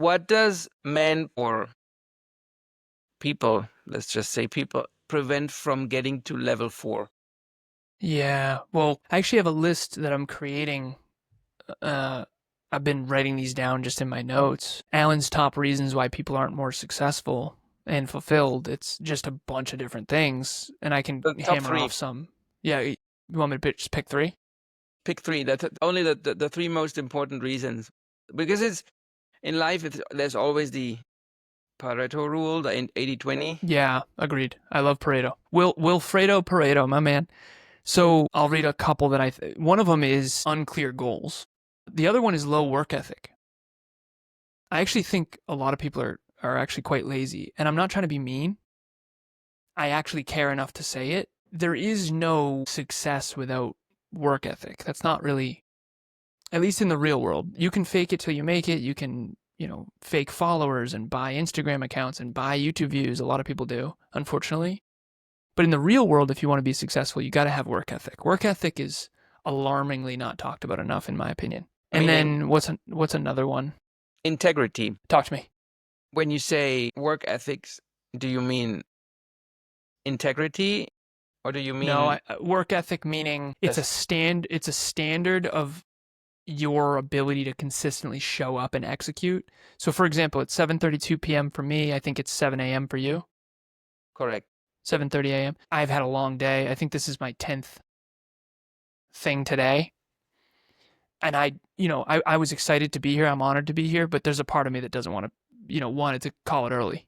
what does men or people, let's just say people, prevent from getting to level 4? Yeah. Well, I actually have a list that I'm creating. Uh, I've been writing these down just in my notes. Alan's top reasons why people aren't more successful and fulfilled. It's just a bunch of different things, and I can The top hammer off 3. some. Yeah, you want me to just pick three? Pick 3. That's only the 3 most important reasons. Because it's in life, there's always the Pareto rule, the 80-20. Yeah, agreed. I love Pareto. Wilfredo Pareto, my man. So I'll read a couple that one of them is unclear goals. The other one is low work ethic. I actually think a lot of people are actually quite lazy, and I'm not trying to be mean. I actually care enough to say it. There is no success without work ethic. That's not really, at least in the real world. You can fake it till you make it. You can, fake followers and buy Instagram accounts and buy YouTube views. A lot of people do, unfortunately. But in the real world, if you want to be successful, you got to have work ethic. Work ethic is alarmingly not talked about enough, in my opinion. And Meaning then what's another one? integrity. Talk to me. When you say work ethics, do you mean integrity, or do you mean Work ethic meaning it's this? a standard of your ability to consistently show up and execute. So for example, it's 7:32 p.m. for me. I think it's 7 a.m. for you. Correct. 7:30 a.m. I've had a long day. I think this is my 10th thing today. And I was excited to be here. I'm honored to be here, but there's a part of me that doesn't want to, wanted to call it early.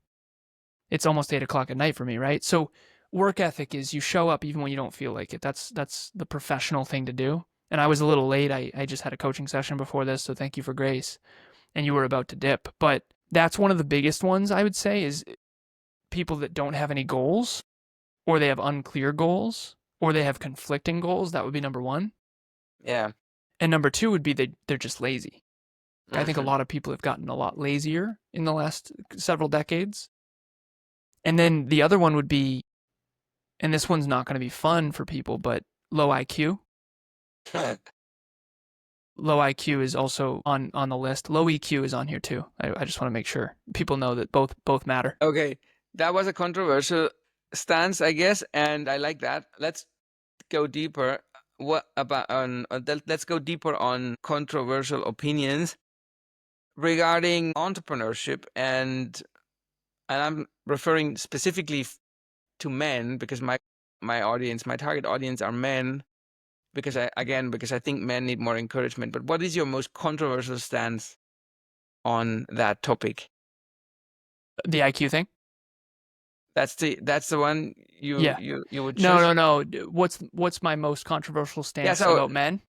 It's almost 8 o'clock at night for me, right? So work ethic is you show up even when you don't feel like it. That's the professional thing to do. And I was a little late. I just had a coaching session before this, so thank you for grace. And you were about to dip. But that's one of the biggest ones I would say is people that don't have any goals, or they have unclear goals, or they have conflicting goals. That would be number one. Yeah. And number two would be they're just lazy. I think a Mm-hmm. lot of people have gotten a lot lazier in the last several decades. And then the other one would be, and this one's not going to be fun for people, but low IQ. Low IQ is also on the list. Low EQ is on here too. I just want to make sure people know that both matter. Okay, that was a controversial stance, I guess, and I like that. Let's go deeper. Let's go deeper on controversial opinions regarding entrepreneurship, and I'm referring specifically to men because my target audience are men, because I think men need more encouragement. But what is your most controversial stance on that topic? The IQ thing? That's the one Yeah. you would No, choose. no, no. What's my most controversial Yeah. stance So about men?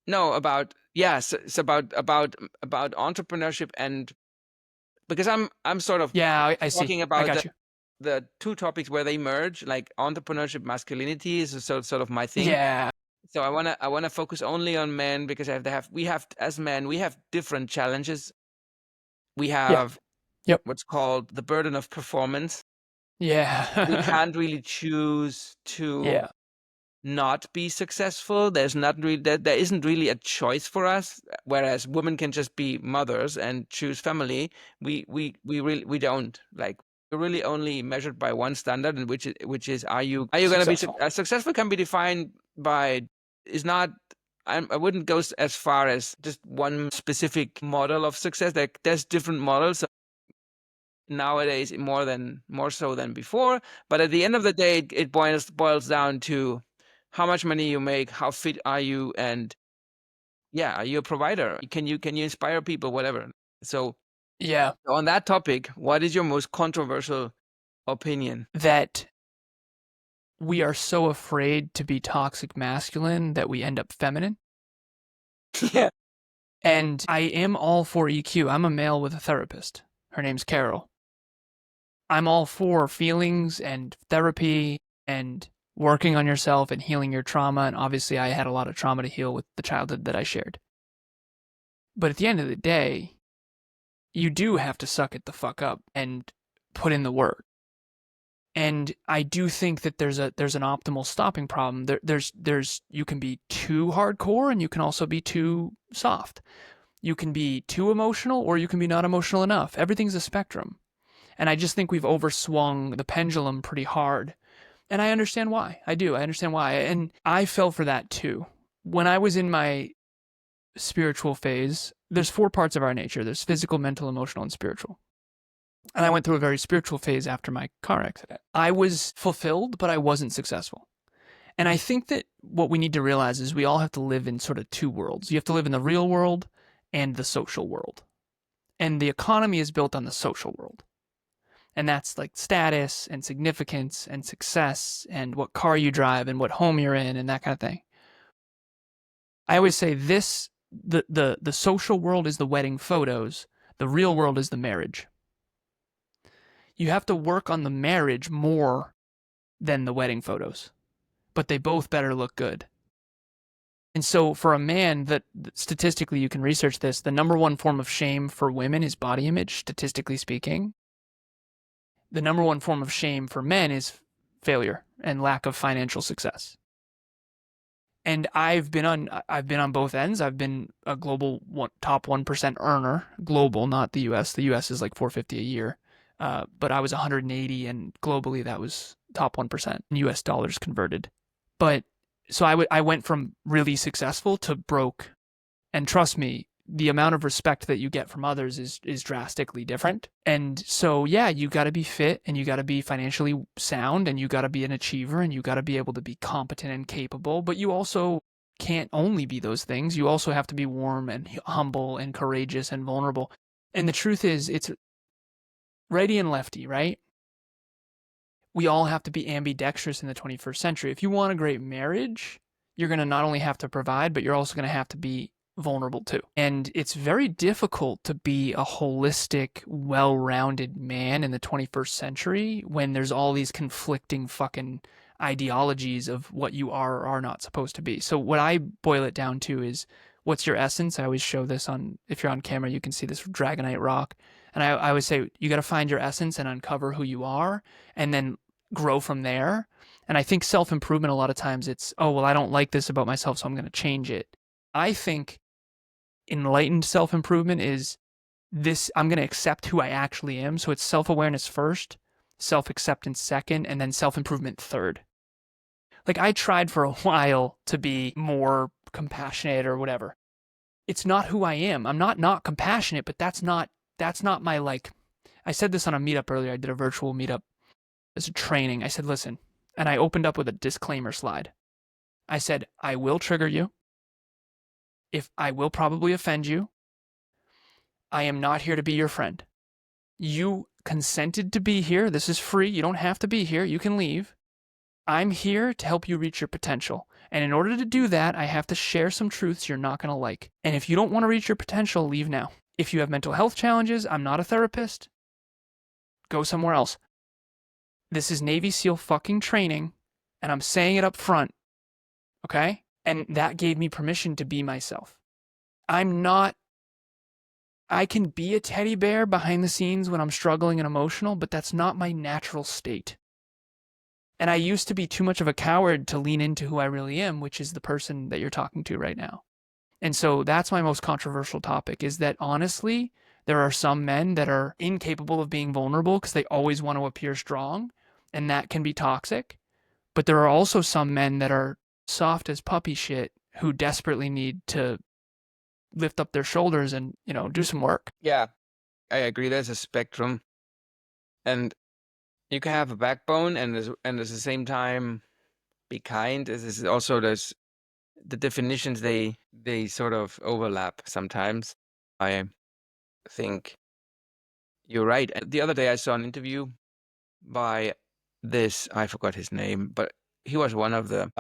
no, about yes, it's about entrepreneurship, and because I'm sort of Yeah, I see. talking I about got you. the two topics where they merge, like entrepreneurship, masculinity is sort of my thing. Yeah. So I wanna focus only on men because we have as men we have different challenges. We Yeah. have Yep. what's called the burden of performance. We Yeah. can't really choose to Yeah. not be successful. There isn't really a choice for us. Whereas women can just be mothers and choose family. We don't like. We're really only measured by one standard, and which is are you going to be Successful. successful? Can be defined by is not. I wouldn't go as far as just one specific model of success. There's different models nowadays, more so than before. But at the end of the day, it boils down to how much money you make, how fit are you, and yeah, are you a provider? Can you inspire people, whatever. So Yeah. on that topic, what is your most controversial opinion? That we are so afraid to be toxic masculine that we end up feminine. Yeah. And I am all for EQ. I'm a male with a therapist. Her name's Carol. I'm all for feelings and therapy and working on yourself and healing your trauma. And obviously, I had a lot of trauma to heal with the childhood that I shared. But at the end of the day, you do have to suck it the fuck up and put in the work. And I do think that there's an optimal stopping problem. There's you can be too hardcore and you can also be too soft. You can be too emotional or you can be not emotional enough. Everything's a spectrum. And I just think we've overswung the pendulum pretty hard. And I understand why. I do. I understand why. And I fell for that too. When I was in my spiritual phase, there's 4 parts of our nature. There's physical, mental, emotional, and spiritual. And I went through a very spiritual phase after my car accident. I was fulfilled, but I wasn't successful. And I think that what we need to realize is we all have to live in sort of 2 worlds. You have to live in the real world and the social world. And the economy is built on the social world. And that's like status and significance and success and what car you drive and what home you're in and that kind of thing. I always say the social world is the wedding photos. The real world is the marriage. You have to work on the marriage more than the wedding photos, but they both better look good. And so for a man, that statistically you can research this, the number 1 form of shame for women is body image, statistically speaking. The number 1 form of shame for men is failure and lack of financial success. And I've been on both ends. I've been a global top 1% earner, global, not the US. The US is like 450 a year. But I was 180, and globally that was top 1% in US dollars converted. But so I went from really successful to broke. And trust me, the amount of respect that you get from others is drastically different. And so, yeah, you got to be fit and you got to be financially sound and you got to be an achiever and you got to be able to be competent and capable. But you also can't only be those things. You also have to be warm and humble and courageous and vulnerable. And the truth is, it's righty and lefty, right? We all have to be ambidextrous in the 21st century. If you want a great marriage, you're going to not only have to provide, but you're also going to have to be vulnerable too. And it's very difficult to be a holistic, well-rounded man in the 21st century when there's all these conflicting fucking ideologies of what you are or are not supposed to be. So what I boil it down to is, what's your essence? I always show this on, if you're on camera, you can see this Dragonite rock. And I always say, you got to find your essence and uncover who you are and then grow from there. And I think self-improvement, a lot of times it's, oh, well, I don't like this about myself, so I'm going to change it. I think enlightened self-improvement is this: I'm going to accept who I actually am. So it's self-awareness first, self-acceptance second, and then self-improvement third. Like, I tried for a while to be more compassionate or whatever. It's not who I am. I'm not compassionate, but that's not my, like, I said this on a meetup earlier. I did a virtual meetup as a training. I said, listen, and I opened up with a disclaimer slide. I said, I will trigger you. If I will probably offend you, I am not here to be your friend. You consented to be here. This is free. You don't have to be here. You can leave. I'm here to help you reach your potential. And in order to do that, I have to share some truths you're not going to like. And if you don't want to reach your potential, leave now. If you have mental health challenges, I'm not a therapist. Go somewhere else. This is Navy SEAL fucking training, and I'm saying it up front. Okay? And that gave me permission to be myself. I can be a teddy bear behind the scenes when I'm struggling and emotional, but that's not my natural state. And I used to be too much of a coward to lean into who I really am, which is the person that you're talking to right now. And so that's my most controversial topic, is that honestly, there are some men that are incapable of being vulnerable because they always want to appear strong, and that can be toxic. But there are also some men that are soft as puppy shit who desperately need to lift up their shoulders and, do some work. Yeah, I agree. There's a spectrum, and you can have a backbone and at the same time be kind. There's also the definitions, they sort of overlap sometimes. I think you're right. The other day I saw an interview by this, I forgot his name, but he's one of the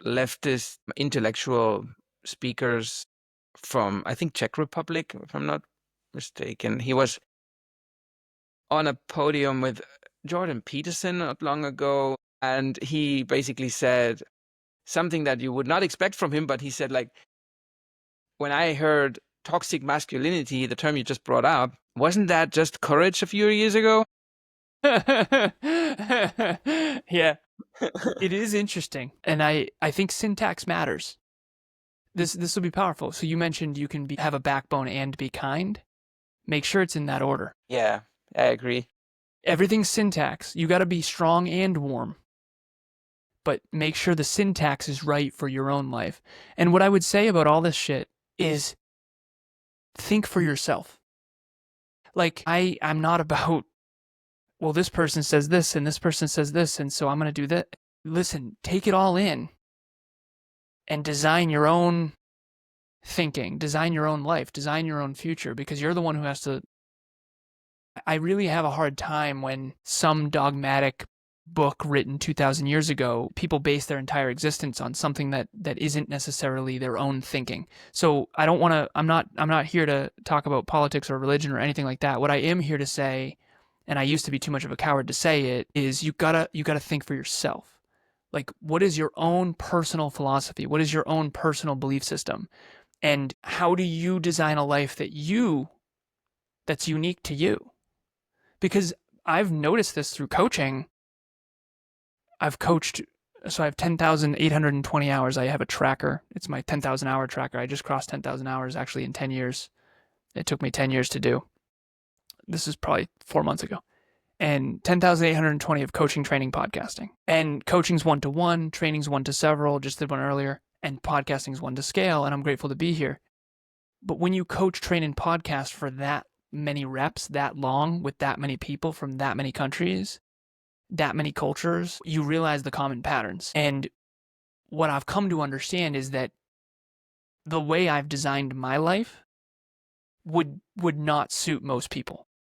leftist intellectual speakers from, I think, Czech Republic, if I'm not mistaken. He was on a podium with Jordan Peterson not long ago, and he basically said something that you would not expect from him, but he said, like, when I heard toxic masculinity, the term you just brought up, wasn't that just courage a few years ago? Yeah, it is interesting. And I think syntax matters. This will be powerful. So you mentioned you can have a backbone and be kind. Make sure it's in that order. Yeah, I agree. Everything's syntax. You got to be strong and warm. But make sure the syntax is right for your own life. And what I would say about all this shit is think for yourself. Like, I'm not about, well, this person says this and this person says this, and so I'm going to do that. Listen, take it all in and design your own thinking, design your own life, design your own future, because you're the one who has to. I really have a hard time when some dogmatic book written 2,000 years ago, people base their entire existence on something that isn't necessarily their own thinking. So I don't want to, I'm not here to talk about politics or religion or anything like that. What I am here to say, and I used to be too much of a coward to say it, is you gotta think for yourself. Like, what is your own personal philosophy? What is your own personal belief system? And how do you design a life that's unique to you? Because I've noticed this through coaching. I've coached, so I have 10,820 hours. I have a tracker. It's my 10,000 hour tracker. I just crossed 10,000 hours actually in 10 years. It took me 10 years to do. This is probably 4 months ago. And 10,820 of coaching, training, podcasting. And coaching's one-to-one, training's one-to-several, just did one earlier, and podcasting's one-to-scale, and I'm grateful to be here. But when you coach, train, and podcast for that many reps, that long, with that many people from that many countries, that many cultures, you realize the common patterns. And what I've come to understand is that the way I've designed my life would not suit most people.